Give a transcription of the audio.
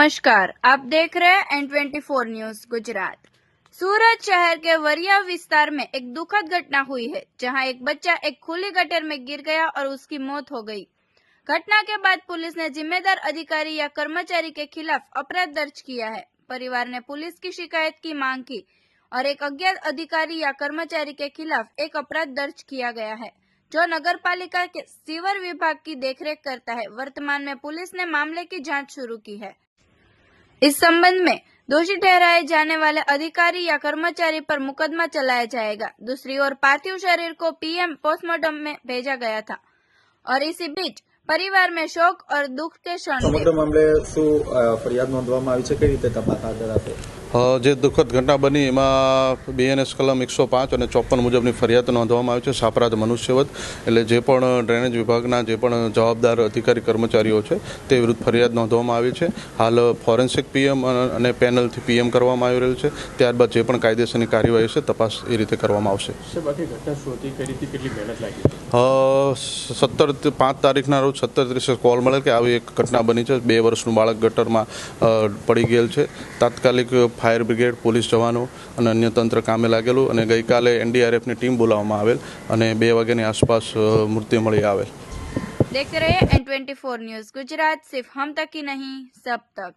नमस्कार, आप देख रहे हैं N24 न्यूज गुजरात। सूरत शहर के वरिया विस्तार में एक दुखद घटना हुई है, जहां एक बच्चा एक खुली गटर में गिर गया और उसकी मौत हो गई। घटना के बाद पुलिस ने जिम्मेदार अधिकारी या कर्मचारी के खिलाफ अपराध दर्ज किया है। परिवार ने पुलिस की शिकायत की मांग की और एक अज्ञात अधिकारी या कर्मचारी के खिलाफ एक अपराध दर्ज किया गया है, जो नगर पालिका के सीवर विभाग की देखरेख करता है। वर्तमान में पुलिस ने मामले की जांच शुरू की है। इस संबंध में दोषी ठहराए जाने वाले अधिकारी या कर्मचारी पर मुकदमा चलाया जाएगा। दूसरी ओर पार्थिव शरीर को पीएम पोस्टमार्टम में भेजा गया था और इसी बीच परिवार में शोक और दुख के क्षण समग्र मामले शू फरियाद नोंधवामां आवी छे, कई रीते तपास हाथ धराशे? જે દુઃખદ ઘટના બની એમાં BNS કલમ 105 અને 54 મુજબની ફરિયાદ નોંધવામાં આવી છે સાપરાધ મનુષ્યવધ। એટલે જે પણ ડ્રેનેજ વિભાગના જે પણ જવાબદાર અધિકારી કર્મચારીઓ છે તે વિરુદ્ધ ફરિયાદ નોંધવામાં આવી છે। હાલ ફોરેન્સિક PM અને પેનલથી PM કરવામાં આવી રહ્યું છે। ત્યારબાદ જે પણ કાયદેસરની કાર્યવાહી છે તપાસ એ રીતે કરવામાં આવશે। બાકી ઘટના શું હતી, કઈ રીતે કેટલી મહેનત લાગી? 5 તારીખના રોજ 17:30 કોલ મળેલ કે આવી એક ઘટના બની છે। 2 વર્ષનું બાળક ગટરમાં પડી ગયેલ છે। તાત્કાલિક ફાયર બ્રિગેડ, પોલીસ જવાનો અને અન્ય તંત્ર કામે લાગેલું અને ગઈકાલે NDRFની ટીમ બોલાવવામાં આવેલ અને 2 વાગ્યાની આસપાસ મૃત્યુ મળી આવેલ। देखते रहिए N24 न्यूज गुजरात, सिर्फ हम तक ही नहीं सब तक।